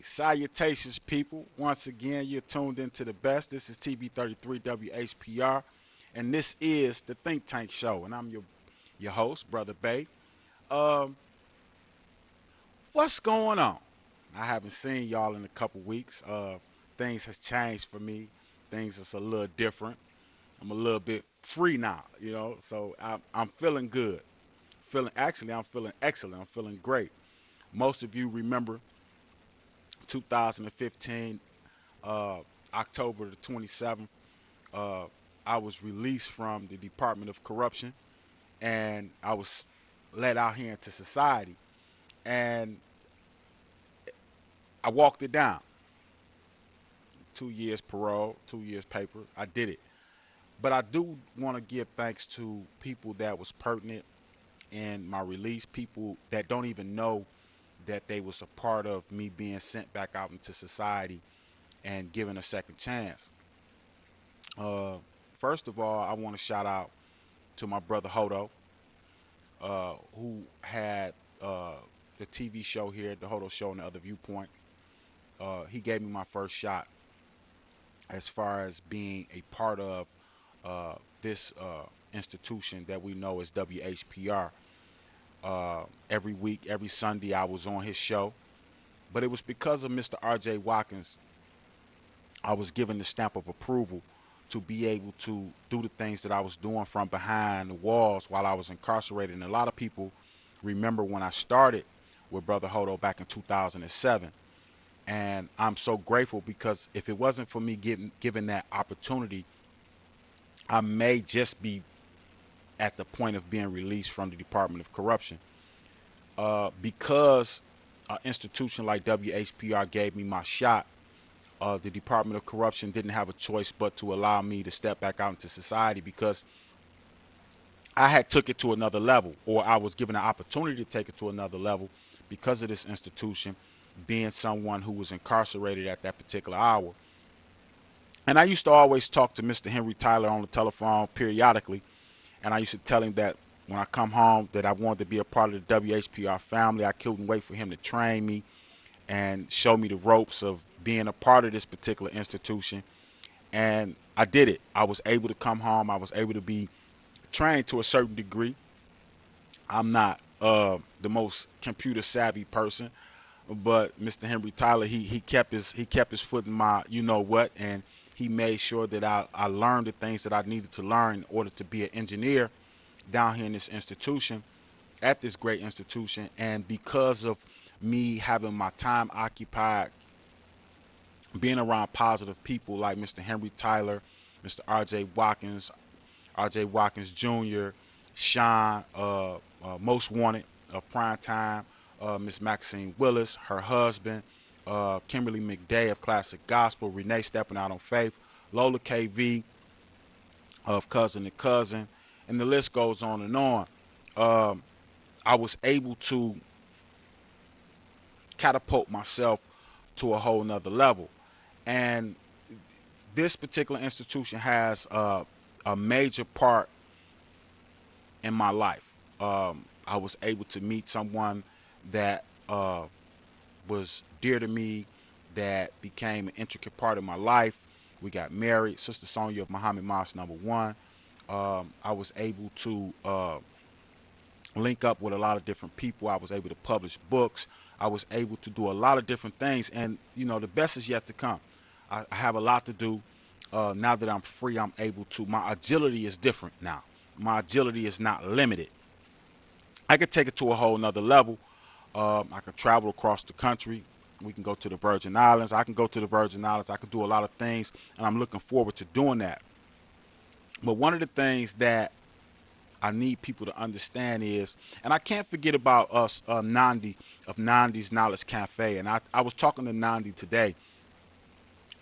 Salutations, people. Once again, you're tuned into the best. This is TV33 WHPR, and this is the Think Tank Show. And I'm your host, Brother Bay. Um, what's going on? I haven't seen y'all in a couple weeks. Things has changed for me. Things is a little different. I'm a little bit free now, so I'm feeling good. I'm feeling excellent. I'm feeling great. Most of you remember 2015, uh, October the 27th, uh, I was released from the Department of Corruption and I was let out here into society. And I walked it down. 2 years parole, 2 years paper. I did it. But I do want to give thanks to people that was pertinent in my release, people that don't even know that they was a part of me being sent back out into society and given a second chance. Uh, First of all, I want to shout out to my brother Hodo, who had the TV show here, the Hodo Show and the Other Viewpoint. He gave me my first shot as far as being a part of this institution that we know as WHPR. Every week, every Sunday, I was on his show. But it was because of Mr. R.J. Watkins I was given the stamp of approval to be able to do the things that I was doing from behind the walls while I was incarcerated. And a lot of people remember when I started with Brother Hodo back in 2007. And I'm so grateful because if it wasn't for me given that opportunity, I may just be at the point of being released from the Department of Corruption. Because an institution like WHPR gave me my shot, the Department of Corruption didn't have a choice but to allow me to step back out into society because I had took it to another level, or I was given an opportunity to take it to another level because of this institution, being someone who was incarcerated at that particular hour. And I used to always talk to Mr. Henry Tyler on the telephone periodically, and I used to tell him that when I come home that I wanted to be a part of the WHPR family. I couldn't wait for him to train me and show me the ropes of being a part of this particular institution. And I did it. I was able to come home. I was able to be trained to a certain degree. I'm not the most computer savvy person, but Mr. Henry Tyler, he kept his foot in my you know what, and he made sure that I learned the things that I needed to learn in order to be an engineer down here in this institution, at this great institution. And because of me having my time occupied being around positive people like Mr. Henry Tyler, Mr. R.J. Watkins Jr., Sean, Most Wanted of Prime Time, Miss Maxine Willis, her husband, Kimberly McDay of Classic Gospel, Renee Stepping Out on Faith, Lola KV of Cousin to Cousin, and the list goes on and on. Um, I was able to catapult myself to a whole nother level. And this particular institution has a major part in my life. I was able to meet someone that was dear to me, that became an intricate part of my life. We got married, Sister Sonia of Muhammad Mosque number one. I was able to link up with a lot of different people. I was able to publish books. I was able to do a lot of different things. And, the best is yet to come. I have a lot to do. Now that I'm free, I'm able to. My agility is different now. My agility is not limited. I could take it to a whole nother level. I could travel across the country. We can go to the Virgin Islands. I can go to the Virgin Islands. I can do a lot of things, and I'm looking forward to doing that. But one of the things that I need people to understand is, and I can't forget about us, Nandi of Nandi's Knowledge Cafe. And I was talking to Nandi today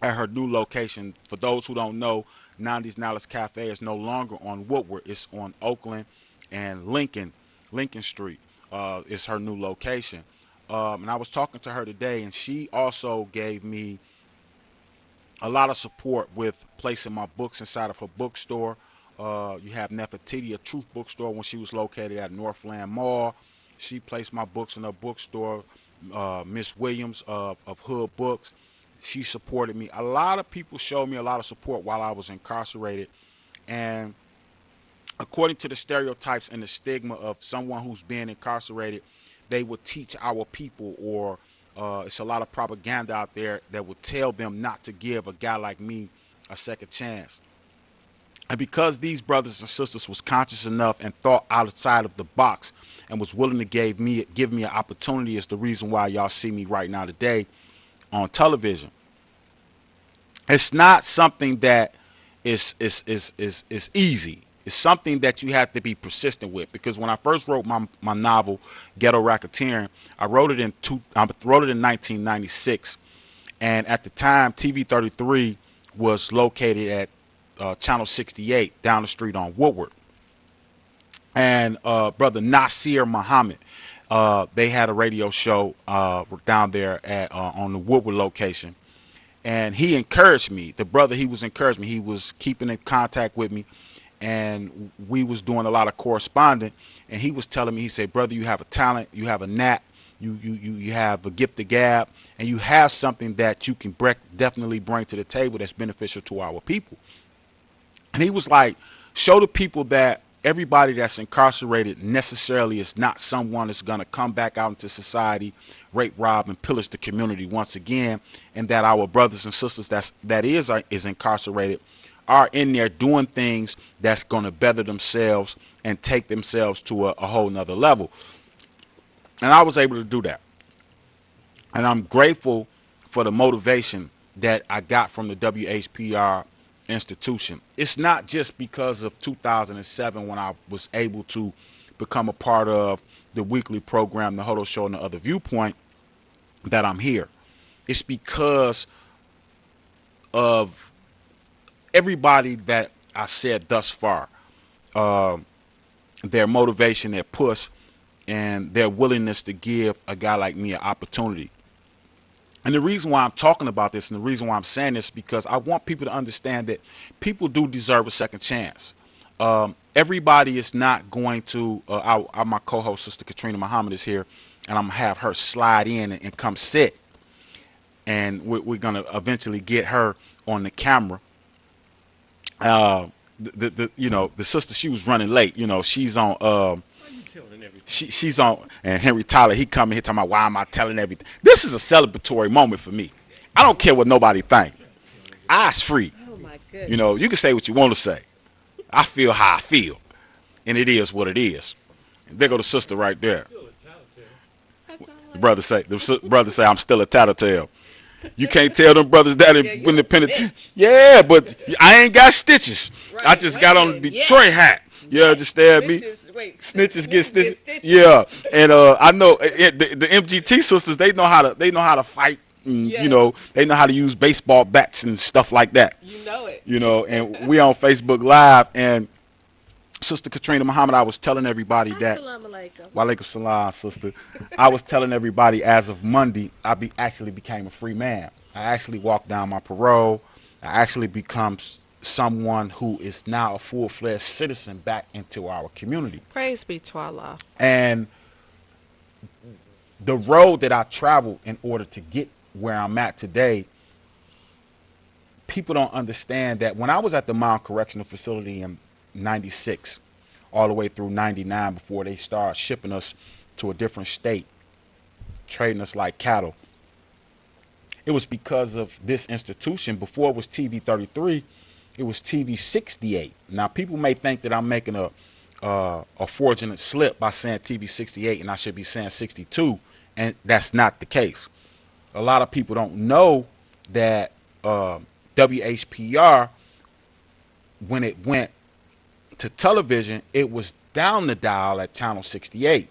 at her new location. For those who don't know, Nandi's Knowledge Cafe is no longer on Woodward. It's on Oakland and Lincoln Street. Is her new location. And I was talking to her today, and she also gave me a lot of support with placing my books inside of her bookstore. You have Nefertiti, a Truth bookstore, when she was located at Northland Mall. She placed my books in her bookstore. Miss Williams of Hood Books. She supported me. A lot of people showed me a lot of support while I was incarcerated. And according to the stereotypes and the stigma of someone who's been incarcerated, they would teach our people, or it's a lot of propaganda out there that would tell them not to give a guy like me a second chance. And because these brothers and sisters was conscious enough and thought outside of the box and was willing to give me an opportunity, is the reason why y'all see me right now today on television. It's not something that is easy. It's something that you have to be persistent with. Because when I first wrote my novel Ghetto Racketeering, I wrote it in 1996, and at the time TV 33 was located at Channel 68 down the street on Woodward. And brother Nasir Muhammad, they had a radio show down there at on the Woodward location, and he encouraged me. The brother, he was encouraging me. He was keeping in contact with me, and we was doing a lot of corresponding. And he was telling me, he said, brother, you have a talent, you have a knack, you have a gift of gab, and you have something that you can definitely bring to the table that's beneficial to our people. And he was like, show the people that everybody that's incarcerated necessarily is not someone that's going to come back out into society, rape, rob, and pillage the community once again, and that our brothers and sisters that is incarcerated are in there doing things that's going to better themselves and take themselves to a whole nother level. And I was able to do that. And I'm grateful for the motivation that I got from the WHPR institution. It's not just because of 2007 when I was able to become a part of the weekly program, The Hodo Show and The Other Viewpoint, that I'm here. It's because of everybody that I said thus far, their motivation, their push, and their willingness to give a guy like me an opportunity. And the reason why I'm talking about this and the reason why I'm saying this, because I want people to understand that people do deserve a second chance. Everybody is not going to, my co-host, Sister Katrina Muhammad, is here, and I'm going to have her slide in and come sit. And we're going to eventually get her on the camera. The sister, she was running late. She's on... She's on, and Henry Tyler, he coming here talking about, why am I telling everything? This is a celebratory moment for me. I don't care what nobody think. Eyes free. Oh my goodness. You can say what you want to say. I feel how I feel, and it is what it is. And there go the sister right there. The brother say I'm still a tattletale. You can't tell them brothers that in the penitentiary. Yeah, but I ain't got stitches. Right. I just got on the Detroit hat. You understand me? Snitches get stitches. Yeah, and I know the MGT sisters. They know how to fight. And, yes. They know how to use baseball bats and stuff like that. You know it. And we on Facebook Live, and Sister Katrina Muhammad, I was telling everybody that. Assalamu alaikum. Wa alaikum salam, sister. I was telling everybody as of Monday, I actually became a free man. I actually walked down my parole. I actually become someone who is now a full-fledged citizen back into our community. Praise be to Allah. And the road that I traveled in order to get where I'm at today, people don't understand that when I was at the Mount Correctional Facility in 96 all the way through 99 before they started shipping us to a different state, trading us like cattle, it was because of this institution. Before it was TV 33, it was TV 68. Now people may think that I'm making a fraudulent slip by saying TV 68 and I should be saying 62, and that's not the case. A lot of people don't know that WHPR, when it went to television, it was down the dial at Channel 68,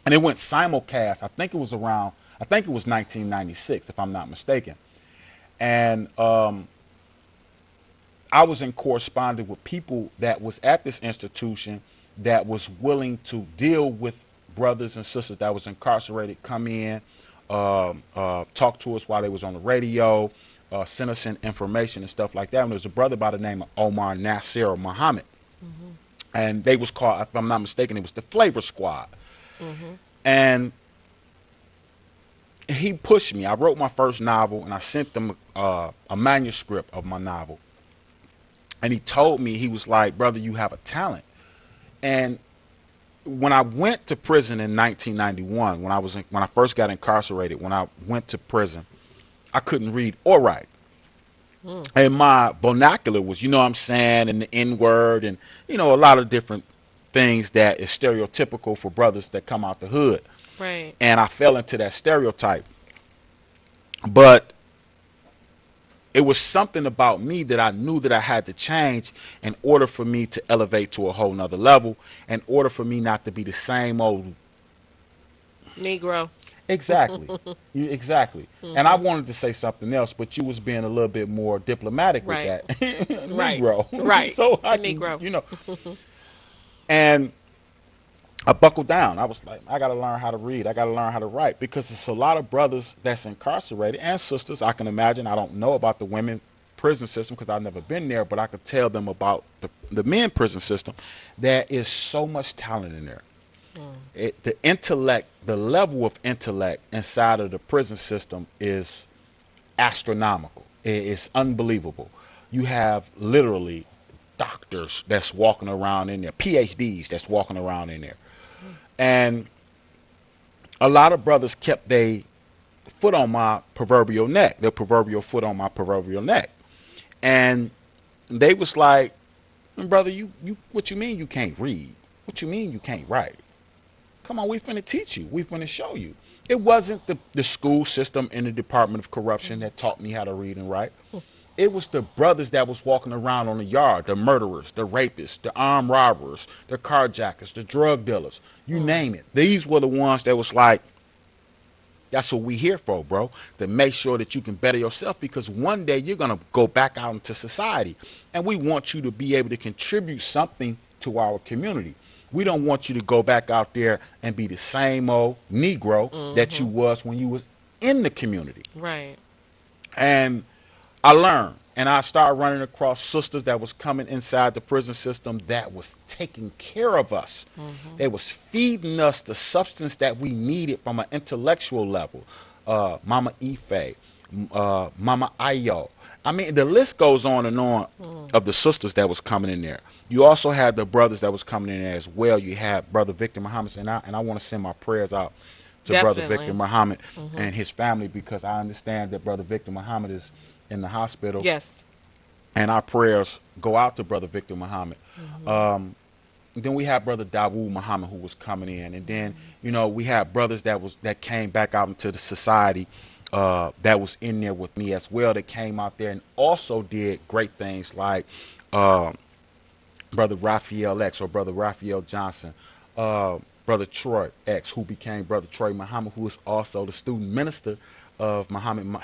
and it went simulcast. I think it was 1996, if I'm not mistaken. And I was in correspondence with people that was at this institution that was willing to deal with brothers and sisters that was incarcerated, come in, talk to us while they was on the radio, send us in information and stuff like that. And there was a brother by the name of Omar Nasir Muhammad. Mm-hmm. And they was called, if I'm not mistaken, it was the Flavor Squad. Mm-hmm. And he pushed me. I wrote my first novel, and I sent them a manuscript of my novel. And he told me, he was like, brother, you have a talent. And when I went to prison in 1991, when I first got incarcerated, when I went to prison, I couldn't read or write. And my vernacular was, you know what I'm saying, and the N word, and a lot of different things that is stereotypical for brothers that come out the hood. Right. And I fell into that stereotype. But it was something about me that I knew that I had to change in order for me to elevate to a whole nother level, in order for me not to be the same old Negro. Exactly. Exactly. And I wanted to say something else, but you was being a little bit more diplomatic with Right. that. Right. Negro. Right. So I The Negro. And I buckled down. I was like, I got to learn how to read. I got to learn how to write, because it's a lot of brothers that's incarcerated, and sisters, I can imagine. I don't know about the women prison system because I've never been there, but I could tell them about the men prison system. There is so much talent in there. The intellect, the level of intellect inside of the prison system is astronomical. It's unbelievable. You have literally doctors that's walking around in there, PhDs that's walking around in there. And a lot of brothers kept their foot on my proverbial neck, their proverbial foot on my proverbial neck. And they was like, brother, you what you mean you can't read? What you mean you can't write? Come on, we finna teach you. We finna show you. It wasn't the school system in the Department of Corruption that taught me how to read and write. It was the brothers that was walking around on the yard, the murderers, the rapists, the armed robbers, the carjackers, the drug dealers, you name it. These were the ones that was like, that's what we here for, bro, to make sure that you can better yourself, because one day you're going to go back out into society, and we want you to be able to contribute something to our community. We don't want you to go back out there and be the same old Negro that you was when you was in the community. Right. And I learned, and I started running across sisters that was coming inside the prison system that was taking care of us. They was feeding us the substance that we needed from an intellectual level. Mama Ife, Mama Ayo. I mean, the list goes on and on of the sisters that was coming in there. You also had the brothers that was coming in there as well. You had Brother Victor Muhammad, and I want to send my prayers out to Brother Definitely. Victor Muhammad and his family, because I understand that Brother Victor Muhammad is in the hospital. Yes. And our prayers go out to Brother Victor Muhammad. Then we had Brother Dawood Muhammad, who was coming in, and then we had brothers that came back out into the society, that was in there with me as well, that came out there and also did great things, like Brother Raphael X, or Brother Raphael Johnson, Brother Troy X, who became Brother Troy Muhammad, who is also the student minister of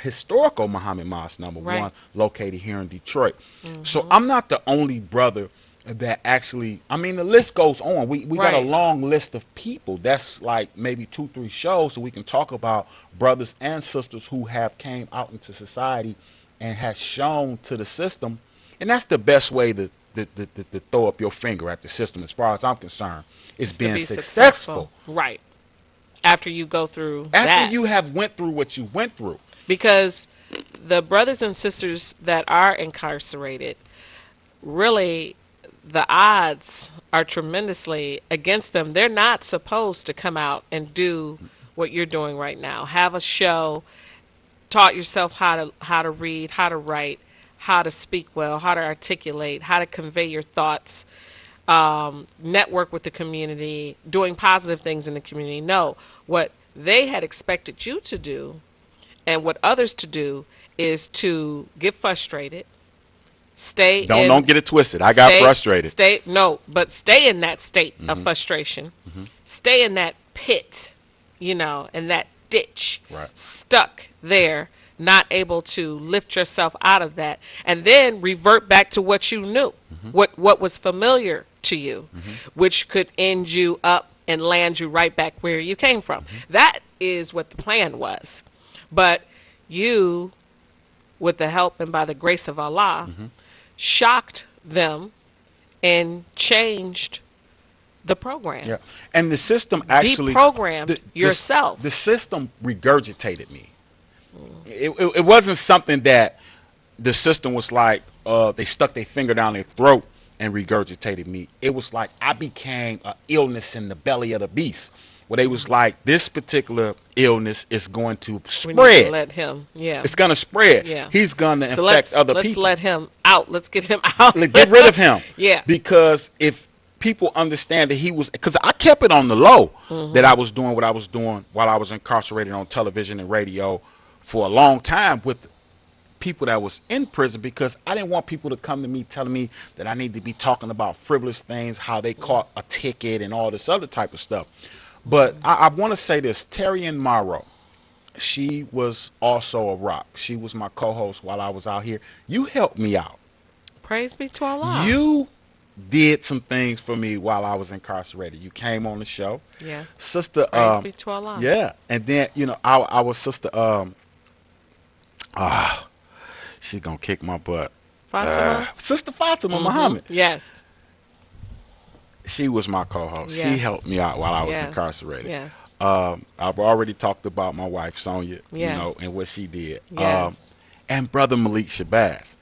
historical Muhammad Mosque number Right. 1, located here in Detroit. So I'm not the only brother that actually, I mean, the list goes on. We got a Right. long list of people. That's like maybe 2-3 shows, so we can talk about brothers and sisters who have came out into society and has shown to the system. And that's the best way to throw up your finger at the system, as far as I'm concerned. It's To being be successful. Right. After you go through After that. you have went through what you went through. Because the brothers and sisters that are incarcerated, really, the odds are tremendously against them. They're not supposed to come out and do what you're doing right now. Have a show, taught yourself how to read, how to write, how to speak well, how to articulate, how to convey your thoughts, network with the community, doing positive things in the community. No, what they had expected you to do and what others to do is to get frustrated, stay Don't get it twisted. I got frustrated. Stay in that state of frustration. Stay in that pit, in that ditch, Right. stuck there, not able to lift yourself out of that, and then revert back to what you knew, what was familiar to you, which could end you up and land you right back where you came from. That is what the plan was. But you, with the help and by the grace of Allah, shocked them and changed the program. Yeah. And the system actually Deprogrammed yourself. The system regurgitated me. It wasn't something that the system was like they stuck their finger down their throat and regurgitated me. It was like I became an illness in the belly of the beast. Where they was like, this particular illness is going to We need to spread. let him. Yeah. It's going to spread. Yeah. He's going to So infect other let's people. let him out. Let's get him out. Get rid of him. Yeah. Because if people understand that he was, because I kept it on the low that I was doing what I was doing while I was incarcerated on television and radio for a long time with people that was in prison, because I didn't want people to come to me telling me that I need to be talking about frivolous things, how they caught a ticket and all this other type of stuff. But I want to say this, Terry and Morrow, she was also a rock. She was my co-host while I was out here. You helped me out. Praise be to Allah. You did some things for me while I was incarcerated. You came on the show. Yes. Sister, Praise be to Allah. yeah. And then, our sister, she gonna kick my butt. Fatima. Sister Fatima Muhammad. Yes. She was my co-host. She Yes. helped me out while I was Yes. incarcerated. Yes. I've already talked about my wife, Sonia, Yes. and what she did. Yes. And Brother Malik Shabazz.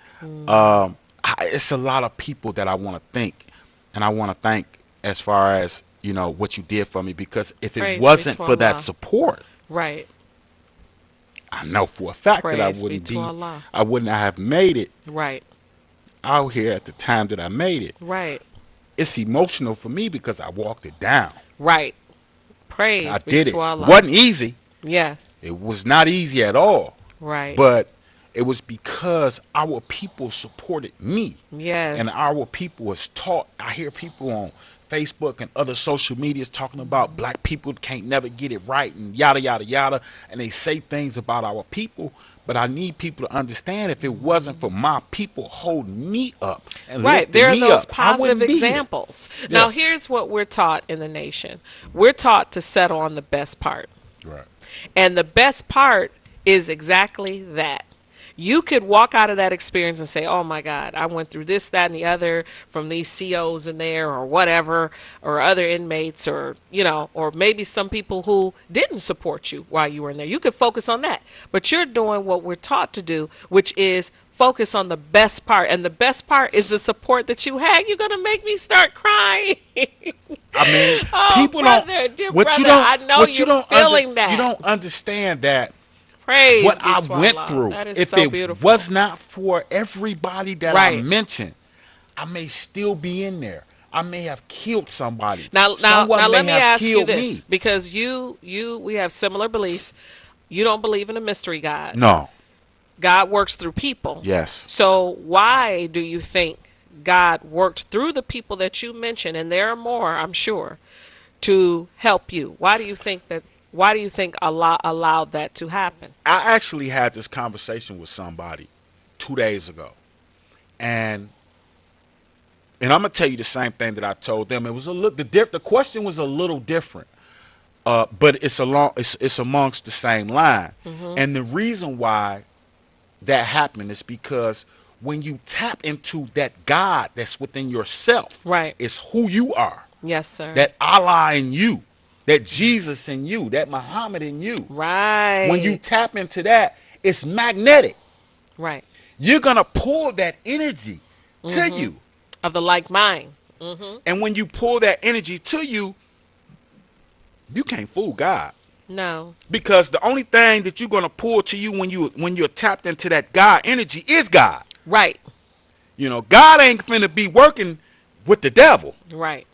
It's a lot of people that I want to thank, and I want to thank as far as, what you did for me, because if Praise it be wasn't to for that Allah. support, Right. I know for a fact that Praise be I to Allah. wouldn't have made it Right. out here at the time that I made it. Right. It's emotional for me because I walked it down. Right. Praise I be did to it. Allah. Wasn't easy. Yes. It was not easy at all. Right. But it was because our people supported me. Yes. And our people was taught. I hear people on Facebook and other social medias talking about black people can't never get it right and yada, yada, yada. And they say things about our people. But I need people to understand, if it wasn't for my people holding me up and Right. lifting There are me those up, I wouldn't positive be here. examples. Now, Yeah. here's what we're taught in the nation. We're taught to settle on the best part. Right. And the best part is exactly that. You could walk out of that experience and say, oh my God, I went through this, that, and the other from these COs in there or whatever, or other inmates, or, or maybe some people who didn't support you while you were in there. You could focus on that. But you're doing what we're taught to do, which is focus on the best part. And the best part is the support that you had. You're going to make me start crying. I mean, Oh, people brother, don't. dear What you brother, don't. I know what you you're don't feeling that. You don't understand that Praise what be I to went Allah. through. That is If so it beautiful. was not for everybody that I Right. mentioned, I may still be in there. I may have killed somebody. Now, Someone may let me have ask you killed this, me. because we have similar beliefs. You don't believe in a mystery God. No. God works through people. Yes. So why do you think God worked through the people that you mentioned, and there are more, I'm sure, to help you? Why do you think Allah allowed that to happen? I actually had this conversation with somebody 2 days ago, and I'm gonna tell you the same thing that I told them. It was a little. The question was a little different, but it's amongst the same line. And the reason why that happened is because when you tap into that God that's within yourself, Right. it's who you are. Yes, sir. That Allah in you, that Jesus in you, that Muhammad in you. Right. When you tap into that, it's magnetic. Right. You're gonna pull that energy to you. Of the like mind. And when you pull that energy to you, you can't fool God. No. Because the only thing that you're gonna pull to you when you're tapped into that God energy is God. Right. God ain't finna be working with the devil. Right.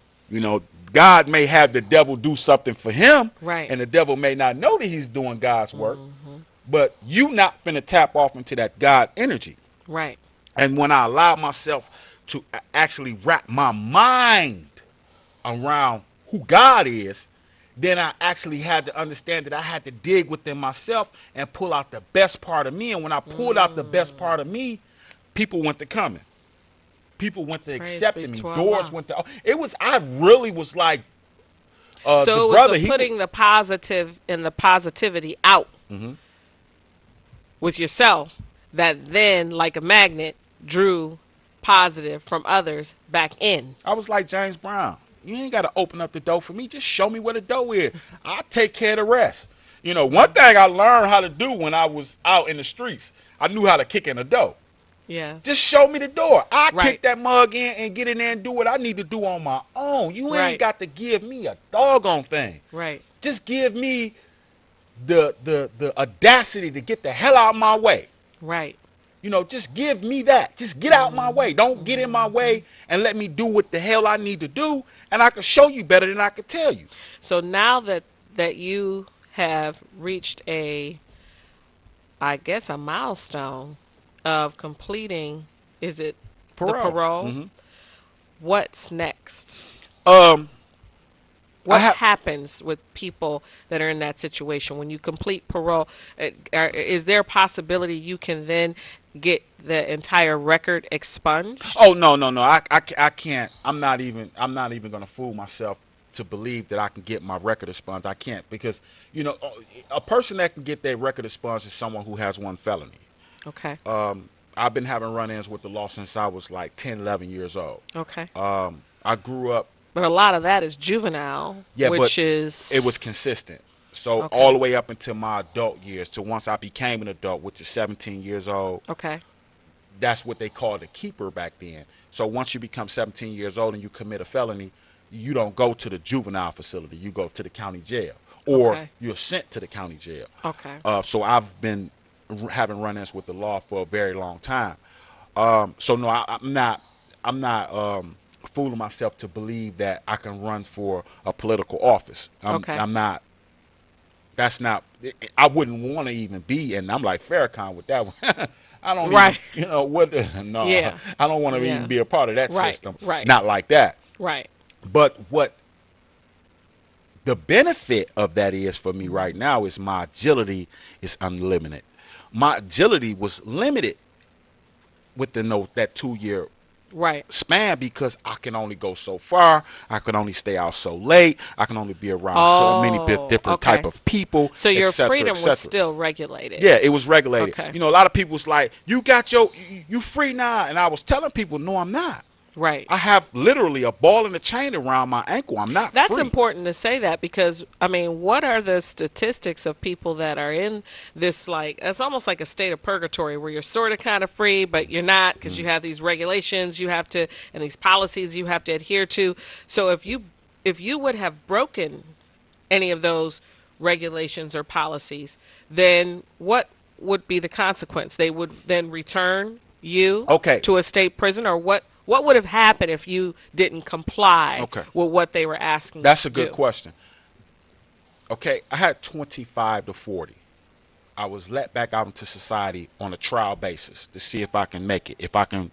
God may have the devil do something for him, Right. and the devil may not know that he's doing God's work. But you not finna tap off into that God energy. Right. And when I allow myself to actually wrap my mind around who God is, then I actually had to understand that I had to dig within myself and pull out the best part of me. And when I pulled out the best part of me, people went to coming. People went to Praise accepting be me. to Doors Allah. went to. I really was like, So the it was brother. the putting the positive and the positivity out with yourself that then, like a magnet, drew positive from others back in. I was like James Brown. You ain't got to open up the door for me. Just show me where the door is. I'll take care of the rest. You know, one thing I learned how to do when I was out in the streets, I knew how to kick in the door. Yeah. Just show me the door. I Right. kick that mug in and get in there and do what I need to do on my own. You Right. ain't got to give me a doggone thing. Right. Just give me the audacity to get the hell out of my way. Right. You know, just give me that. Just get out my way. Don't get in my way and let me do what the hell I need to do, and I can show you better than I could tell you. So now that you have reached I guess, a milestone of completing, is it the parole? Mhm. What's next? Um, What have- happens with people that are in that situation when you complete parole? Is there a possibility you can then get the entire record expunged? Oh no. I can't. I'm not even gonna fool myself to believe that I can get my record expunged. I can't, because you know, a person that can get their record expunged is someone who has one felony. Okay. I've been having run-ins with the law since I was like 10, 11 years old. Okay. I grew up. But a lot of that is juvenile, Yeah, which but is it was consistent. So Okay. all the way up until my adult years, to once I became an adult, which is 17 years old. okay. That's what they called a keeper back then. So once you become 17 years old and you commit a felony, you don't go to the juvenile facility. You go to the county jail, or Okay. you're sent to the county jail. Okay. So I've been having run-ins with the law for a very long time. So no, I'm not fooling myself to believe that I can run for a political office. Okay. I'm not. That's not. I wouldn't want to even be, and I'm like Farrakhan with that one. I don't Right. even, you know what? No, Yeah. I don't want to Yeah. even be a part of that Right, system. right. Not like that. Right. But what the benefit of that is for me right now is my agility is unlimited. My agility was limited within that 2 year Right. span, because I can only go so far. I can only stay out so late. I can only be around so many different okay. type of people. So your et cetera, freedom et was cetera. still regulated. Yeah, it was regulated. Okay. You know, a lot of people was like, you got you free now. And I was telling people, no, I'm not. Right. I have literally a ball and a chain around my ankle. I'm not That's free. important to say that, because I mean, what are the statistics of people that are in this, like, it's almost like a state of purgatory where you're sort of kind of free, but you're not, because you have these regulations you have to, and these policies you have to adhere to. So if you would have broken any of those regulations or policies, then what would be the consequence? They would then return you Okay. to a state prison, or what would have happened if you didn't comply Okay. with what they were asking? That's you a to good do? question. Okay, I had 25 to 40. I was let back out into society on a trial basis to see if I can make it, if I can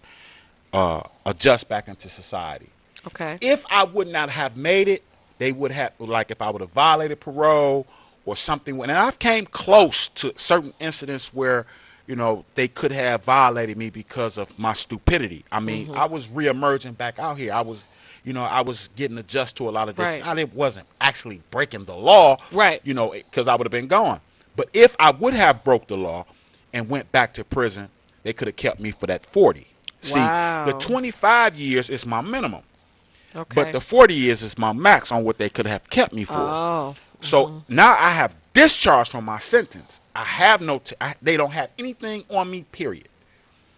adjust back into society. Okay. If I would not have made it, they would have, like, if I would have violated parole or something. And I've came close to certain incidents where, you know, they could have violated me because of my stupidity. I mean, I was reemerging back out here. I was, you know, I was getting adjusted to a lot of different. Right. I wasn't actually breaking the law, Right. You know, because I would have been gone. But if I would have broke the law and went back to prison, they could have kept me for that 40. Wow. See, the 25 years is my minimum. Okay. But the 40 years is my max on what they could have kept me for. Oh. So now I have discharged from my sentence. I have they don't have anything on me, period.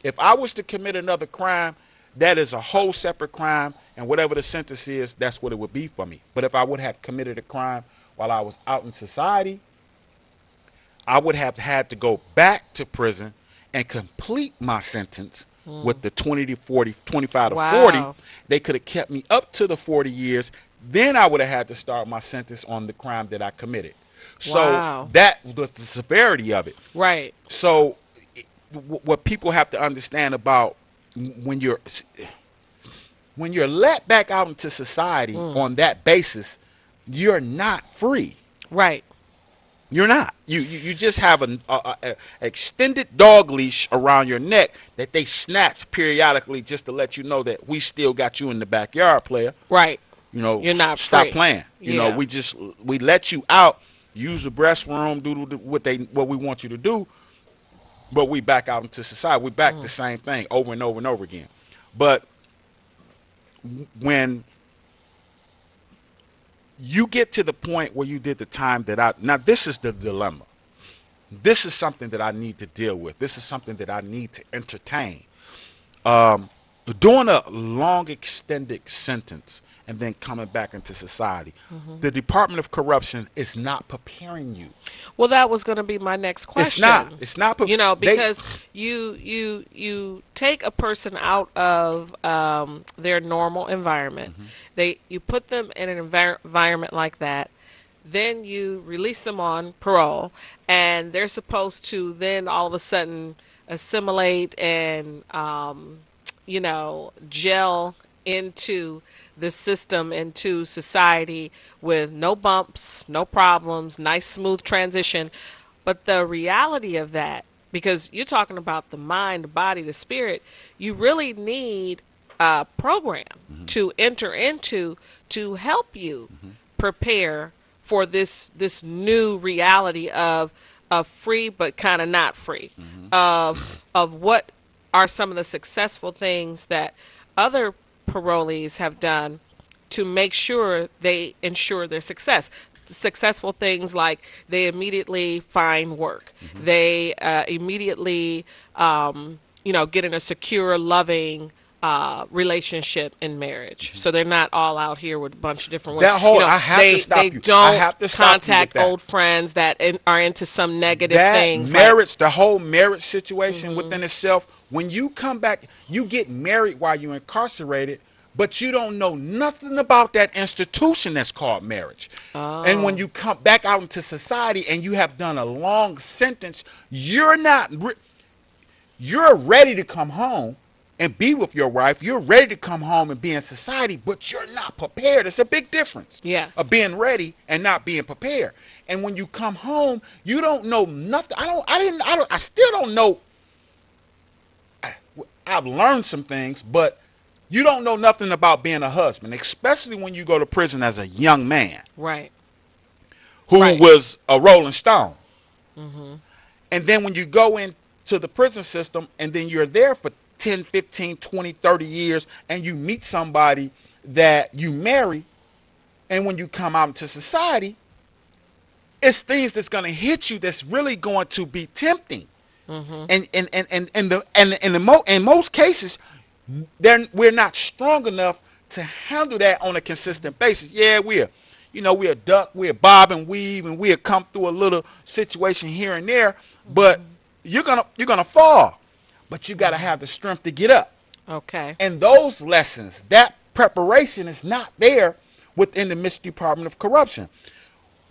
If I was to commit another crime, that is a whole separate crime, and whatever the sentence is, that's what it would be for me. But if I would have committed a crime while I was out in society, I would have had to go back to prison and complete my sentence with the 20 to 40, 25 to Wow. 40. They could have kept me up to the 40 years. Then I would have had to start my sentence on the crime that I committed. So Wow. that was the severity of it. Right. So what people have to understand about when you're let back out into society on that basis, you're not free. Right. You're not. You just have an extended dog leash around your neck that they snatch periodically just to let you know that we still got you in the backyard, player. Right. You know, You're not stop free. playing. You know, Yeah. we let you out, use the restroom, do what we want you to do, but we back out into society. We back the same thing over and over and over again. But when you get to the point where you did the time that I, now this is the dilemma. This is something that I need to deal with. This is something that I need to entertain. Doing a long extended sentence and then coming back into society. The Department of Corruption is not preparing you. Well, that was going to be my next question. It's not. It's not. You know, because you take a person out of their normal environment. You put them in an environment like that. Then you release them on parole, and they're supposed to then all of a sudden assimilate and gel into the system, into society with no bumps, no problems, nice smooth transition. But the reality of that, because you're talking about the mind, the body, the spirit, you really need a program to enter into to help you prepare for this new reality of free but kind of not free, of what are some of the successful things that other parolees have done to make sure they ensure their success. Successful things like they immediately find work, they immediately get in a secure, loving relationship in marriage, so they're not all out here with a bunch of different women. That whole, I have to stop you. They don't I have to stop contact you with that. old friends that are into some negative That things. marriage, the whole marriage situation within itself. When you come back, you get married while you're incarcerated, but you don't know nothing about that institution that's called marriage. And when you come back out into society and you have done a long sentence, you're ready to come home and be with your wife. You're ready to come home and be in society, but you're not prepared. It's a big difference. Yes. Of being ready and not being prepared. And when you come home, you don't know nothing. I still don't know. I've learned some things, but you don't know nothing about being a husband, especially when you go to prison as a young man. Right. Who Right. was a Rolling Stone. And then when you go into the prison system and then you're there for 10, 15, 20, 30 years and you meet somebody that you marry, and when you come out into society, it's things that's going to hit you that's really going to be tempting. And in most cases, we're not strong enough to handle that on a consistent basis. Yeah, we'll duck, we'll bob and weave, and we'll come through a little situation here and there, but you're gonna fall. But you got to have the strength to get up. Okay. And those lessons, that preparation is not there within the Michigan Department of Corruption.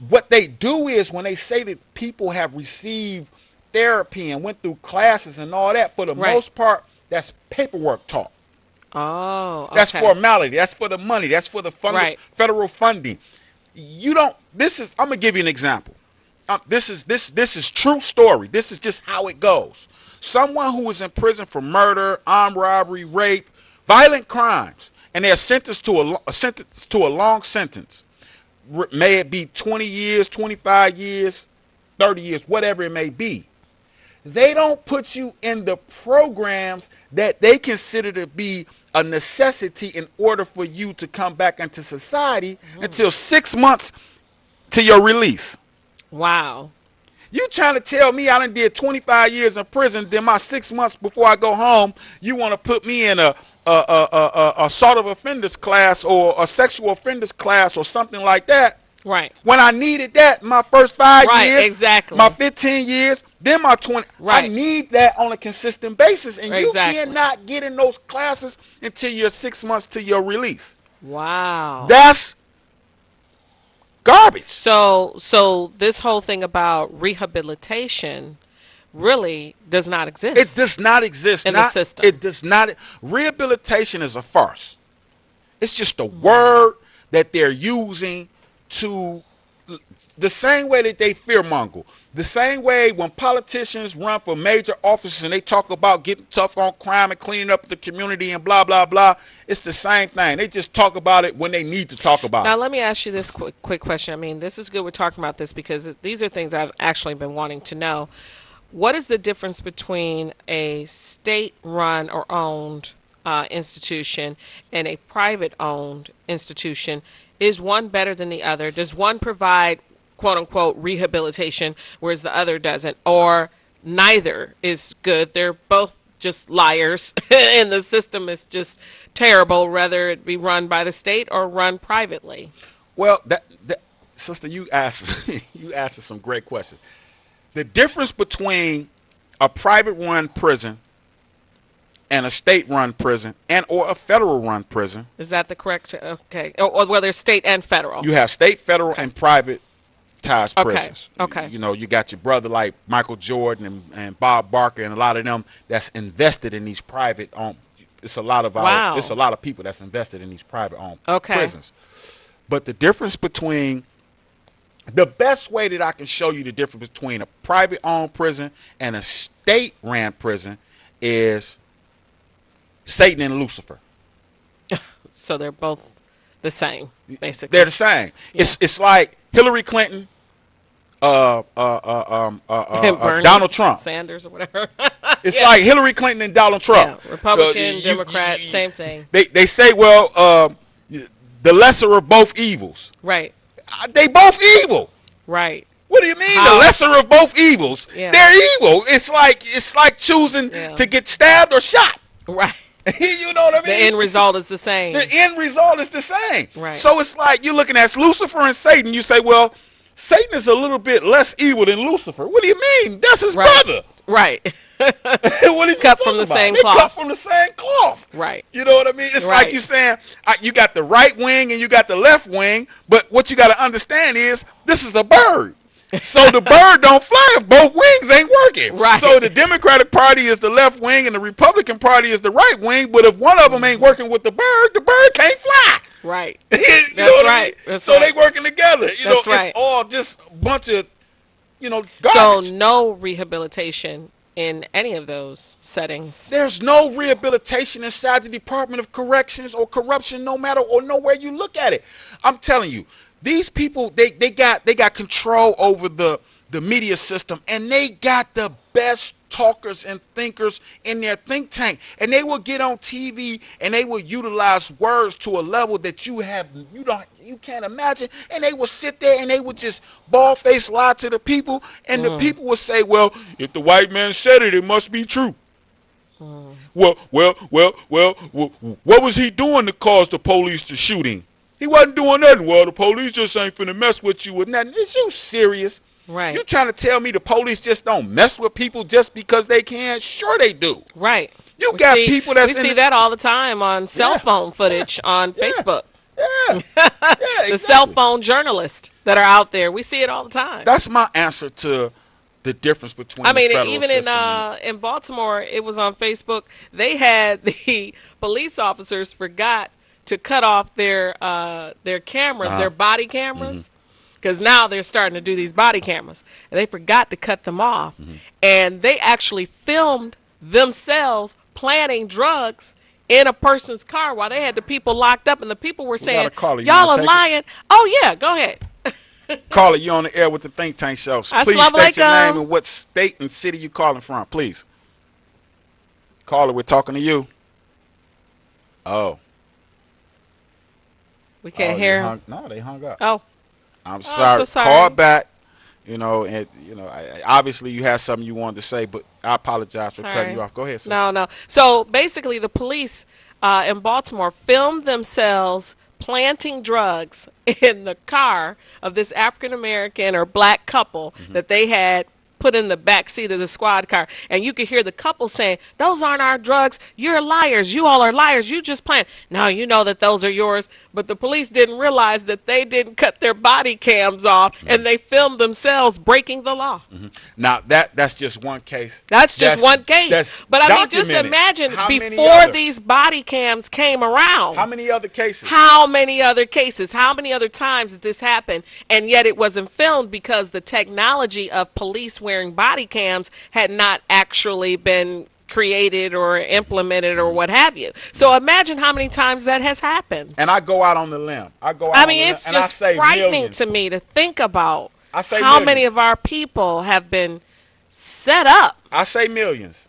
What they do is when they say that people have received therapy and went through classes and all that, for the most part, that's paperwork talk. Oh, okay. That's formality. That's for the money. That's for the federal funding. I'm going to give you an example. This is true story. This is just how it goes. Someone who is in prison for murder, armed robbery, rape, violent crimes, and they're sentenced to a long sentence. May it be 20 years, 25 years, 30 years, whatever it may be. They don't put you in the programs that they consider to be a necessity in order for you to come back into society until 6 months to your release. Wow. You trying to tell me I done did 25 years in prison, then my 6 months before I go home, you want to put me in a assault of offenders class or a sexual offenders class or something like that? Right. When I needed that my first 5 years, exactly. my 15 years, then my 20. Right. I need that on a consistent basis, and Exactly. you cannot get in those classes until you're 6 months to your release. Wow. That's garbage. So this whole thing about rehabilitation really does not exist. It does not exist in the system. It does not. Rehabilitation is a farce. It's just a word that they're using to, the same way that they fearmonger, the same way when politicians run for major offices and they talk about getting tough on crime and cleaning up the community and blah, blah, blah. It's the same thing. They just talk about it when they need to talk about it. Now, let me ask you this quick question. I mean, this is good we're talking about this because these are things I've actually been wanting to know. What is the difference between a state-run or owned institution and a private owned institution, is one better than the other? Does one provide quote unquote rehabilitation, whereas the other doesn't? Or neither is good? They're both just liars and the system is just terrible, whether it be run by the state or run privately. Well, that sister, you asked you asked us some great questions. The difference between a private run prison and a state run prison and or a federal run prison, Is that the correct? Okay. Or whether it's state and federal. you have state, federal, and private ties Okay, prisons. okay. You know, you got your brother like Michael Jordan and Bob Barker and a lot of them that's invested in these private it's a lot of Wow. it's a lot of people that's invested in these private owned Okay. prisons. But the difference between the best way that I can show you the difference between a private owned prison and a state ran prison is Satan and Lucifer. So they're both the same, basically. They're the same. Yeah. It's like Hillary Clinton, And Bernie Donald Trump. Sanders or whatever. It's Yeah. like Hillary Clinton and Donald Trump. Yeah, Republican, You- Democrat, you- same thing. They say, well, the lesser of both evils. Right, They both evil. right. What do you mean? How? The lesser of both evils. Yeah. They're evil. It's like choosing Yeah. to get stabbed or shot. Right. You know what I mean? The end result is the same. The end result is the same. Right. So it's like you're looking at Lucifer and Satan. You say, well, Satan is a little bit less evil than Lucifer. What do you mean? That's his Right. brother. Right. What is he Cut talking from the about? same They cloth. cut from the same cloth. Right. You know what I mean? It's Right. like you saying you got the right wing and you got the left wing, but what you got to understand is this is a bird. So the bird don't fly if both wings ain't working. Right. So the Democratic Party is the left wing and the Republican Party is the right wing, but if one of them ain't working with the bird can't fly. Right. You know That's what I right. mean? That's so right. they working together. You know, That's right. it's all just a bunch of, So garbage. no rehabilitation in any of those settings. There's no rehabilitation inside the Department of Corrections or corruption, no matter or nowhere you look at it. I'm telling you, these people they got control over the media system, and they got the best talkers and thinkers in their think tank, and they will get on TV and they will utilize words to a level that you can't imagine, and they will sit there and they will just bald-faced lie to the people, and the people will say, well, if the white man said it, it must be true. Well, what was he doing to cause the police to shoot him? He wasn't doing nothing. Well, the police just ain't finna mess with you with nothing. Is you serious? Right. You trying to tell me the police just don't mess with people just because they can? Sure they do. Right. You We got see- people that's we in see the- that all the time on cell Yeah. phone footage on Facebook. Yeah. The cell phone journalists that are out there, we see it all the time. That's my answer to the difference between I mean, the federal even system and in Baltimore, it was on Facebook. They had the police officers forgot to cut off their cameras, their body cameras, because now they're starting to do these body cameras, and they forgot to cut them off, and they actually filmed themselves planting drugs in a person's car while they had the people locked up, and the people were saying, got a caller. You "Y'all wanna are take it?" lying." Oh yeah, go ahead. Caller, you on the air with the Think Tank Show. Please Assalamu state your alaikum. name and what state and city you calling from, please. Caller, we're talking to you. Oh. We can't Oh, hear you him. No, they hung up. Oh, I'm so sorry. sorry. Call back. And obviously you had something you wanted to say, but I apologize for Sorry. cutting you off. Go ahead, sir. no. So basically, the police in Baltimore filmed themselves planting drugs in the car of this African American or black couple that they had put in the back seat of the squad car, and you could hear the couple saying, "Those aren't our drugs. You're liars. You all are liars. You just plant. Now you know that those are yours." But the police didn't realize that they didn't cut their body cams off, and they filmed themselves breaking the law. Now that's just one case. That's just one case. that's But I mean, just documented. imagine How many before other- these body cams came around. How many other cases? How many other cases? How many other times did this happen? And yet it wasn't filmed because the technology of police wearing body cams had not actually been created or implemented or what have you. So imagine how many times that has happened. And I go out on the limb. I mean, it's just frightening millions. to me to think about I say how many millions. of our people have been set up. I say millions.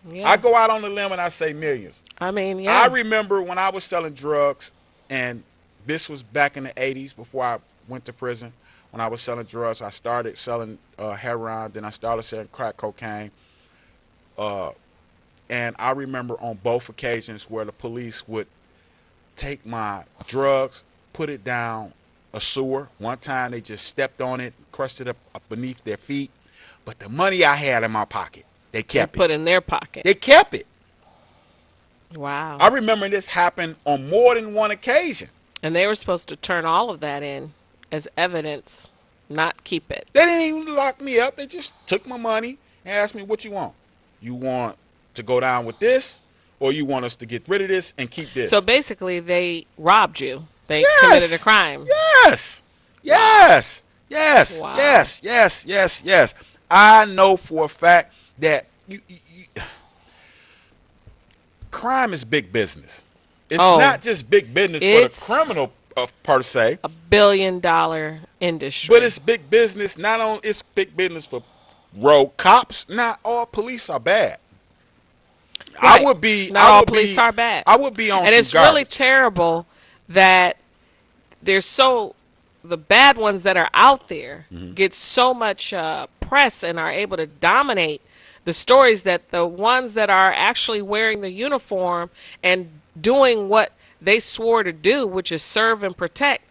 Yeah. I go out on the limb and I say millions. I mean, I yeah. remember when I was selling drugs, and this was back in the 80s before I went to prison. When I was selling drugs, I started selling heroin, then I started selling crack cocaine. And I remember on both occasions where the police would take my drugs, put it down a sewer. One time they just stepped on it, crushed it up beneath their feet. But the money I had in my pocket, they They kept put it. in their pocket. They kept it. Wow. I remember this happened on more than one occasion. And they were supposed to turn all of that in as evidence, not keep it. They didn't even lock me up. They just took my money and asked me, what you want? You want to go down with this, or you want us to get rid of this and keep this? So basically, they robbed you. They Yes. committed a crime. Yes. Yes. Yes. Wow. Yes. Yes. Yes. Yes. I know for a fact that crime is big business. It's Oh. not just big business for It's- the criminal per se, $1 billion industry. but it's big business. Not on it's big business for road cops. Not all police are bad. Right. I would be. Not I all would police be, are bad. I would be on. And some it's really garbage. terrible that the bad ones that are out there Mm-hmm. get so much press and are able to dominate the stories, that the ones that are actually wearing the uniform and doing what they swore to do, which is serve and protect,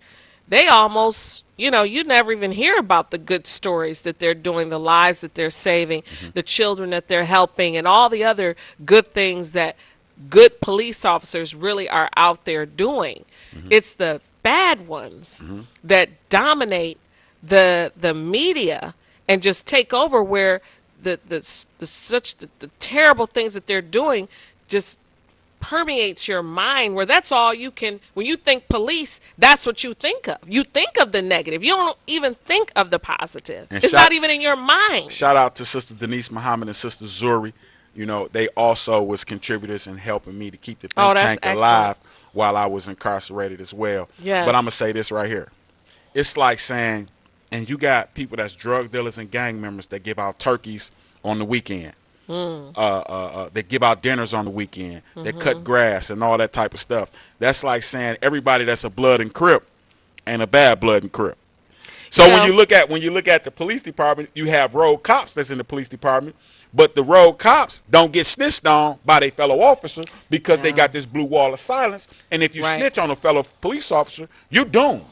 they almost, you never even hear about the good stories that they're doing, the lives that they're saving, the children that they're helping, and all the other good things that good police officers really are out there doing. It's the bad ones that dominate the media and just take over, where the terrible things that they're doing just permeates your mind, where that's all you can. When you think police, that's what you think of. You think of the negative. You don't even think of the positive. And It's not even in your mind. Shout out to Sister Denise Muhammad and Sister Zuri. They also was contributors in helping me to keep the think that's tank excellent. alive while I was incarcerated as well. Yes. But I'm gonna say this right here. It's like saying, and you got people that's drug dealers and gang members that give out turkeys on the weekend. They give out dinners on the weekend. They cut grass and all that type of stuff. That's like saying everybody that's a blood and crip and a bad blood and crip. So when you look at the police department, you have road cops that's in the police department, but the road cops don't get snitched on by their fellow officer because they got this blue wall of silence. And if you Right. snitch on a fellow police officer, you're doomed.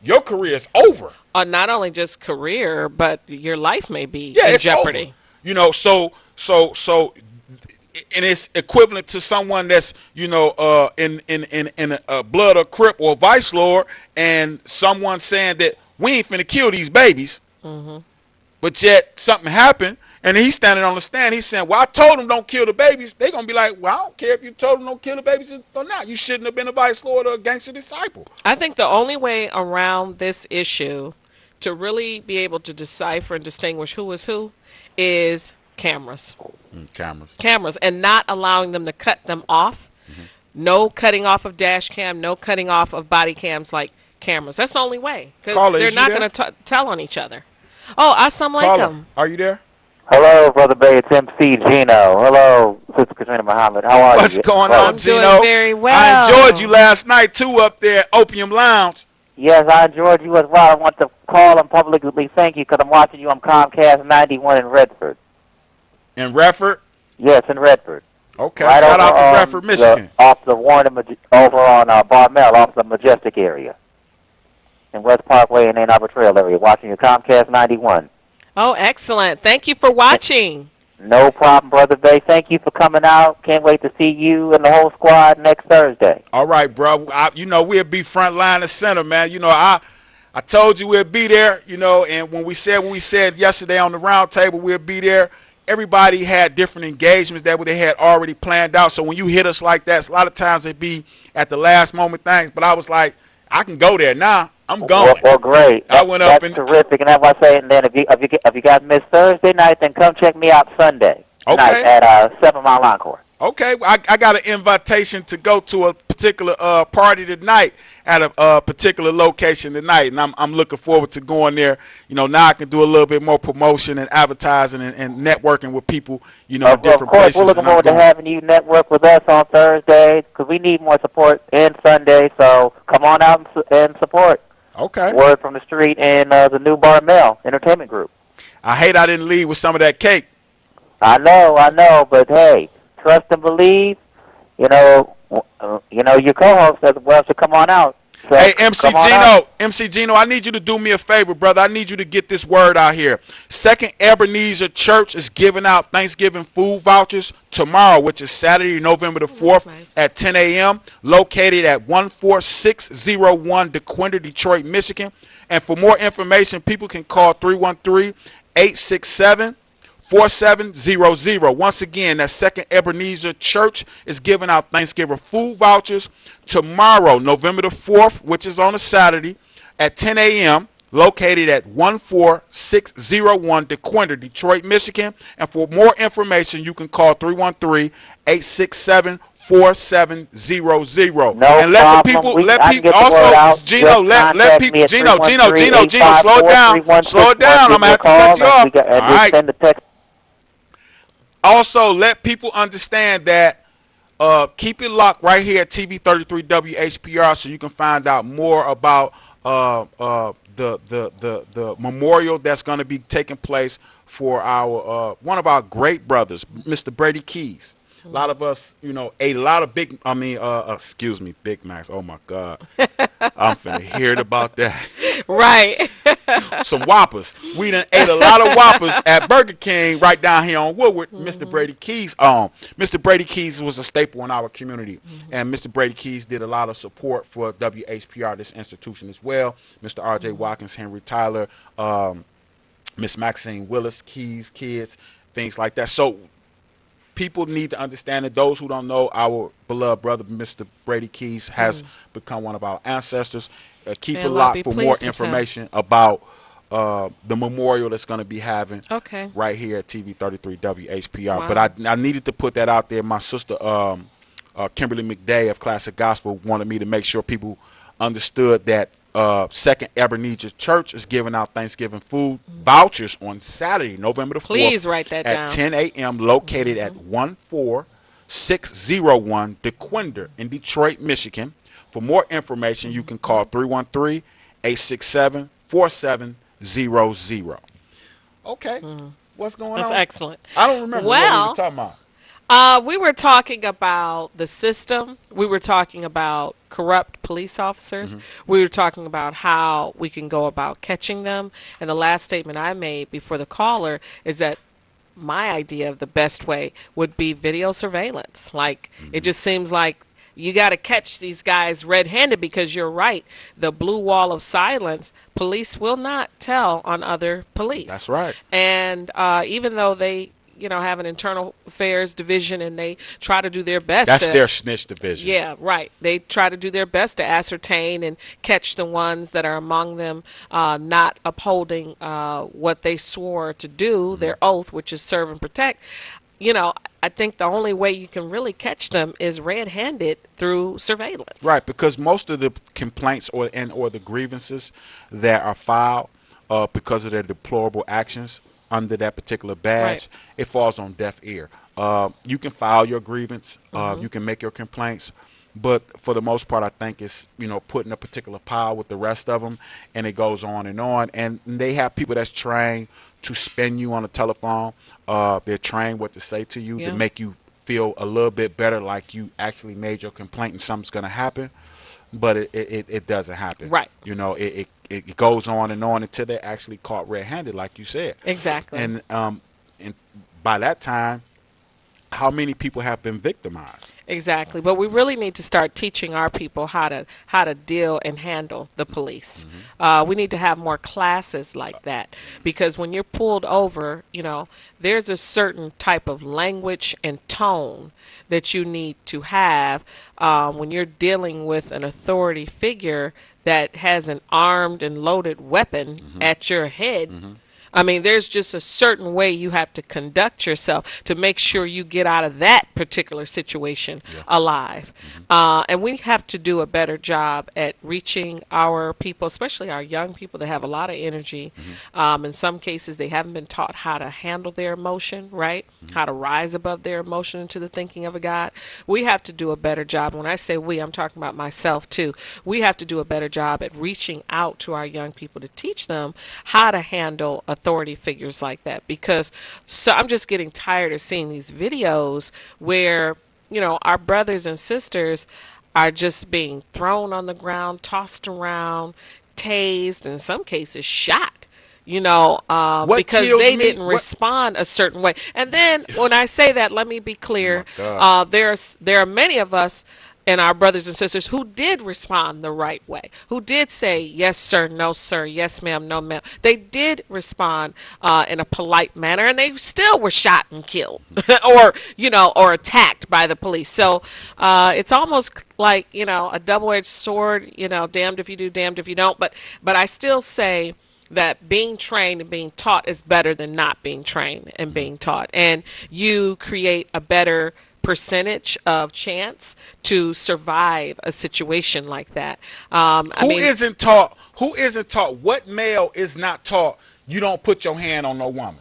Your career is over. Not only just career, but your life may be Yeah, in it's jeopardy. over. So, and it's equivalent to someone that's in a blood or crip or vice lord, and someone saying that we ain't finna kill these babies, but yet something happened, and he's standing on the stand. He's saying, "Well, I told them don't kill the babies." They gonna be like, "Well, I don't care if you told them don't kill the babies or not. You shouldn't have been a vice lord or a gangster disciple." I think the only way around this issue to really be able to decipher and distinguish who is who is cameras. Cameras. And not allowing them to cut them off. No cutting off of dash cam, no cutting off of body cams like cameras. That's the only way, because Caller, they're is you not there? going to tell on each other. Oh, assalamu Caller, alaikum. are you there? Hello, Brother Bay. It's MC Gino. Hello, Sister Katrina Muhammad. How are What's you? going Well, on, I'm doing Gino? very well. I enjoyed you last night too up there at Opium Lounge. Yes, I enjoyed you as well. I want to call and publicly thank you because I'm watching you on Comcast 91 in Redford. In Redford? Yes, in Redford. Okay. Right Shout out over to on Redford, Michigan. Off the Warren, over on Barmel, off the Majestic area. In West Parkway and Ann Arbor Trail area. Watching your Comcast 91. Oh, excellent. Thank you for watching. No problem, Brother Bay. Thank you for coming out. Can't wait to see you and the whole squad next Thursday. All right, bro. We'll be front line and center, man. I told you we'll be there, and when we said yesterday on the round table we'll be there, everybody had different engagements that they had already planned out. So when you hit us like that, a lot of times it be at the last moment things. But I was like, I can go there now. I'm going. Well, great. I went up that's and terrific. And that's why I say, and then if you guys miss Thursday night, then come check me out Sunday. tonight Okay. at 7 Mile Encore. Okay, I got an invitation to go to a particular party tonight at a particular location tonight, and I'm looking forward to going there. You know, now I can do a little bit more promotion and advertising and networking with people. You know, in Of different course, places. we're looking and I'm forward to going. having you network with us on Thursday because we need more support and Sunday. So come on out and support. Okay. Word from the street and the new Barmel Entertainment Group. I hate I didn't leave with some of that cake. I know, but hey, trust and believe. Your co-host as well should come on out. So Hey, MC come on out. Gino, MC Gino, I need you to do me a favor, brother. I need you to get this word out here. Second Ebenezer Church is giving out Thanksgiving food vouchers tomorrow, which is Saturday, November the 4th nice. at 10 a.m., located at 14601 DeQuinder, Detroit, Michigan. And for more information, people can call 313-867-4700. Once again, that Second Ebenezer Church is giving out Thanksgiving food vouchers tomorrow, November the 4th, which is on a Saturday, at 10 a.m., located at 14601 DeQuinder, Detroit, Michigan. And for more information, you can call 313-867-4700. No And let the problem. people, I can get the word also, out. Gino, Just let contact people, me at Gino, slow it 313-854-3161. down. I'm going to have to cut you off. And All just right. send the text. Also, let people understand that keep it locked right here at TV33 WHPR so you can find out more about the memorial that's going to be taking place for our one of our great brothers, Mr. Brady Keys. A lot of us, ate a lot of Big Macs. Oh my God, I'm finna hear it about that. Right. Some Whoppers. We done ate a lot of Whoppers at Burger King right down here on Woodward. Mr. Brady Keys. Mr. Brady Keys was a staple in our community, and Mr. Brady Keys did a lot of support for WHPR, this institution as well. Mr. R.J. Watkins, Henry Tyler, Miss Maxine Willis, Keys, kids, things like that. So people need to understand that those who don't know, our beloved brother, Mr. Brady Keys, has become one of our ancestors. Keep Man, it Lord, locked be for more pleased with him. information about the memorial that's going to be having Okay. right here at TV33 WHPR. Wow. But I needed to put that out there. My sister, Kimberly McDay of Classic Gospel, wanted me to make sure people understood that Second Ebenezer Church is giving out Thanksgiving food vouchers on Saturday, November the 4th. Please write that at down. 10 a.m., located at 14601 DeQuinder in Detroit, Michigan. For more information, you can call 313-867-4700. Okay. What's going That's on? excellent. I don't remember what we Well, was talking about. We were talking about the system. We were talking about corrupt police officers. We were talking about how we can go about catching them. And the last statement I made before the caller is that my idea of the best way would be video surveillance. Like, it just seems like you got to catch these guys red-handed because you're right. The blue wall of silence, police will not tell on other police. That's right. And even though they, have an internal affairs division and they try to do their best. That's their snitch division. Yeah, right. They try to do their best to ascertain and catch the ones that are among them not upholding what they swore to do, their oath, which is serve and protect. I think the only way you can really catch them is red-handed through surveillance. Right, because most of the complaints or the grievances that are filed because of their deplorable actions under that particular badge, Right. it falls on deaf ear. You can file your grievance, you can make your complaints, but for the most part, I think it's put in a particular pile with the rest of them, and it goes on, and they have people that's trained to spin you on the telephone. They're trained what to say to you Yeah. to make you feel a little bit better, like you actually made your complaint and something's going to happen, but it doesn't happen. Right. It goes on until they're actually caught red-handed, like you said. Exactly. And by that time, how many people have been victimized? Exactly. But we really need to start teaching our people how to deal and handle the police. We need to have more classes like that, because when you're pulled over, there's a certain type of language and tone that you need to have when you're dealing with an authority figure that has an armed and loaded weapon at your head. I mean, there's just a certain way you have to conduct yourself to make sure you get out of that particular situation alive. And we have to do a better job at reaching our people, especially our young people that have a lot of energy. In some cases, they haven't been taught how to handle their emotion, right? How to rise above their emotion into the thinking of a God. We have to do a better job. When I say we, I'm talking about myself too. We have to do a better job at reaching out to our young people to teach them how to handle authority figures like that, because I'm just getting tired of seeing these videos where, you know, our brothers and sisters are just being thrown on the ground, tossed around, tased, in some cases shot, you know, because they didn't respond a certain way. And then when I say that, let me be clear, there are many of us and our brothers and sisters who did respond the right way, who did say, yes, sir, no, sir, yes, ma'am, no, ma'am. They did respond in a polite manner, and they still were shot and killed or, you know, or attacked by the police. So it's almost like, you know, a double-edged sword, you know, damned if you do, damned if you don't. But I still say that being trained and being taught is better than not being trained and being taught. And you create a better percentage of chance to survive a situation like that. Who isn't taught? What male is not taught? You don't put your hand on no woman.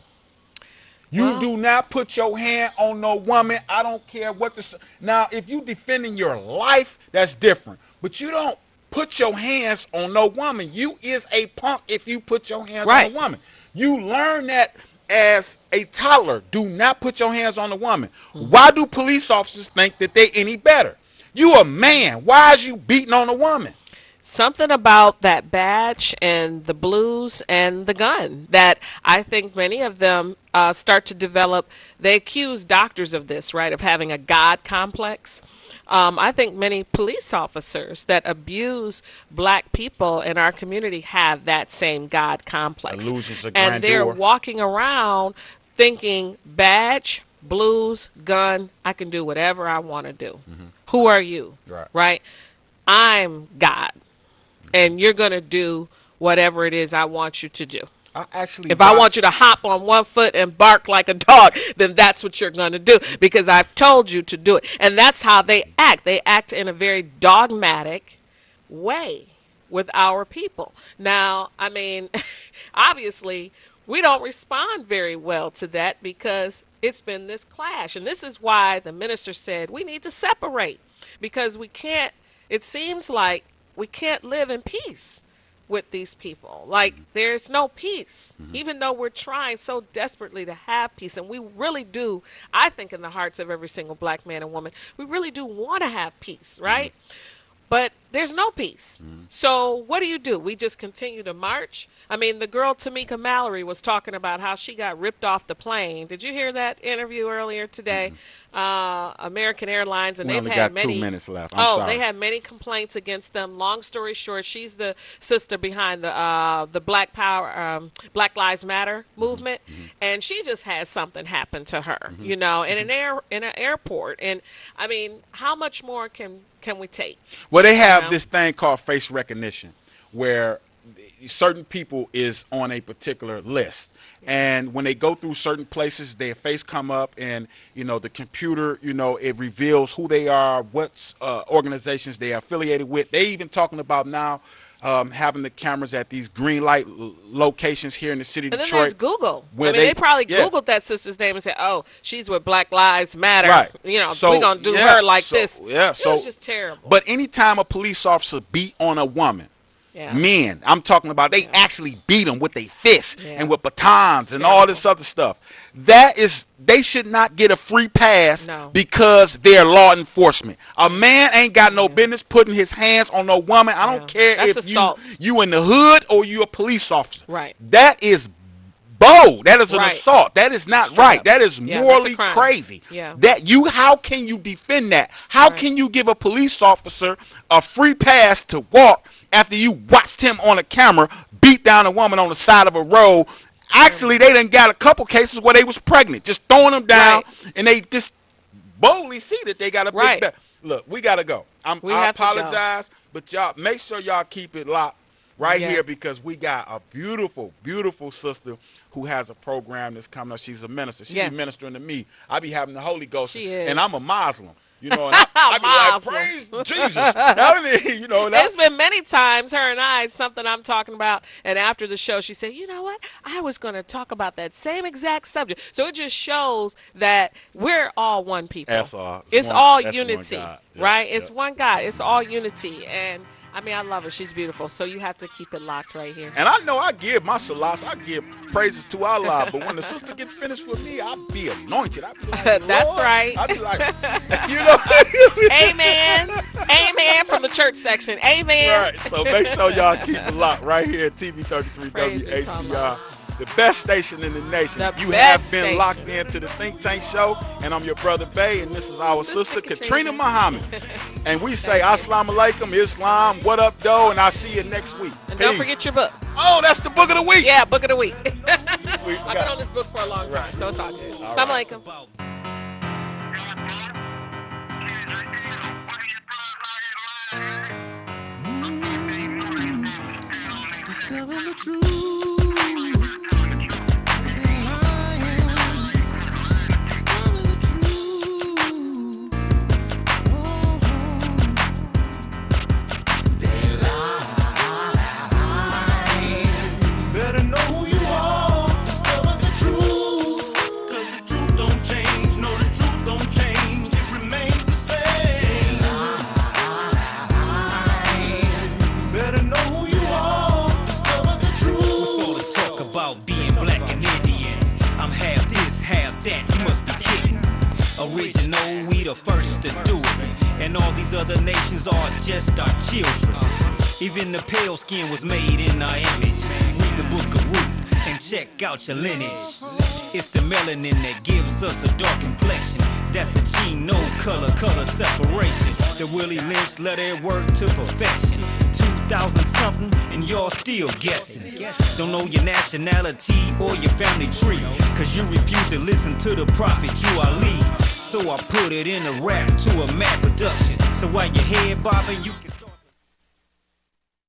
You do not put your hand on no woman. I don't care what the. Now, if you defending your life, that's different. But you don't put your hands on no woman. You is a punk if you put your hands on a woman. You learn that as a toddler. Do not put your hands on a woman. Why do police officers think that they any better? You a man. Why is you beating on a woman? Something about that badge and the blues and the gun that I think many of them start to develop. They accuse doctors of this, right, of having a God complex. I think many police officers that abuse black people in our community have that same God complex. Illusions of and grandeur. They're walking around thinking badge, blues, gun, I can do whatever I want to do. Who are you? Right? I'm God. And you're going to do whatever it is I want you to do. If I want you to hop on one foot and bark like a dog, then that's what you're going to do because I've told you to do it. And that's how they act. They act in a very dogmatic way with our people. Now, I mean, obviously, we don't respond very well to that because it's been this clash. And this is why the minister said we need to separate because we can't, it seems like we can't live in peace with these people. Like, there's no peace, even though we're trying so desperately to have peace. And we really do, I think in the hearts of every single black man and woman, we really do want to have peace, right? But there's no peace. So what do? We just continue to march? I mean, the girl Tamika Mallory was talking about how she got ripped off the plane. Did you hear that interview earlier today? American Airlines, and they've had many. 2 minutes left. I'm sorry. They had many complaints against them. Long story short, she's the sister behind the Black Power, Black Lives Matter movement, and she just had something happen to her, you know, in an airport. And I mean, how much more can we take? Well, they have this thing called face recognition, where certain people is on a particular list, and when they go through certain places, their face come up, and you know the computer, you know, it reveals who they are, what organizations they are affiliated with. They even talking about now having the cameras at these green light locations here in the city of Detroit. And then there's Google. I mean, they probably Googled that sister's name and said, oh, she's with Black Lives Matter. Right. You know, we're going to do her like this. Yeah, it was just terrible. But anytime a police officer beat on a woman, men, I'm talking about, they actually beat them with their fists and with batons and all this other stuff. They should not get a free pass because they're law enforcement. A man ain't got no business putting his hands on no woman. I don't care if you in the hood or you a police officer. Right. That is bold. That is an assault. That is not right. That is morally crazy. How can you defend that? How can you give a police officer a free pass to walk after you watched him on a camera beat down a woman on the side of a road? Actually, they done got a couple cases where they was pregnant, just throwing them down, and they just boldly see that they got a big bag. Look, we got to go. I apologize, but y'all make sure y'all keep it locked right here Yes. because we got a beautiful, beautiful sister who has a program that's coming up. She's a minister. She Yes. be ministering to me. I be having the Holy Ghost. She is. And I'm a Muslim. You know, and I be like, praise Jesus. You know, There's been many times, her and I, something I'm talking about, and after the show, she said, you know what? I was going to talk about that same exact subject. So it just shows that we're all one people. That's all. It's One- all that's one unity, God. Yeah, right? It's yeah. one God. It's all unity. And, I mean, I love her. She's beautiful. So you have to keep it locked right here. And I know I give my salats, I give praises to Allah, but when the sister get finished with me, I be anointed. I be like, That's Lord. right. I be like, you know. Amen. Amen from the church section. Amen. Right. So make sure y'all keep it locked right here at TV33 Praise be to Allah. WHBR, the best station in the nation. The You best have been station. locked into the Think Tank Show, and I'm your brother Bay, and this is our sister Katrina Muhammad. And we say Assalamu alaikum, Islam, what up, though, and I'll see you next week. And don't Peace. forget your book. Oh, that's the book of the week. Yeah, book of the week. We I've been got- on this book for a long time, Right. so it's all good. All Assalamu right. alaikum. Discover the truth. Discover the truth. Oh, they lie. Better know who you are. Discover the truth. 'Cause the truth don't change. No, the truth don't change. It remains the same. Better know who you are. Discover the truth. What's all this talk about being black and Indian? I'm half this, half that, you must be kidding. Original, we the first to do it. And all these other nations are just our children. Even the pale skin was made in our image. Read the book of Ruth and check out your lineage. It's the melanin that gives us a dark complexion. That's a gene, no color separation. The Willie Lynch let it work to perfection. 2000 something and y'all still guessing. Don't know your nationality or your family tree, 'cause you refuse to listen to the prophet Drew Ali. So I put it in a rap to a mad production. So while your head bobbing, you can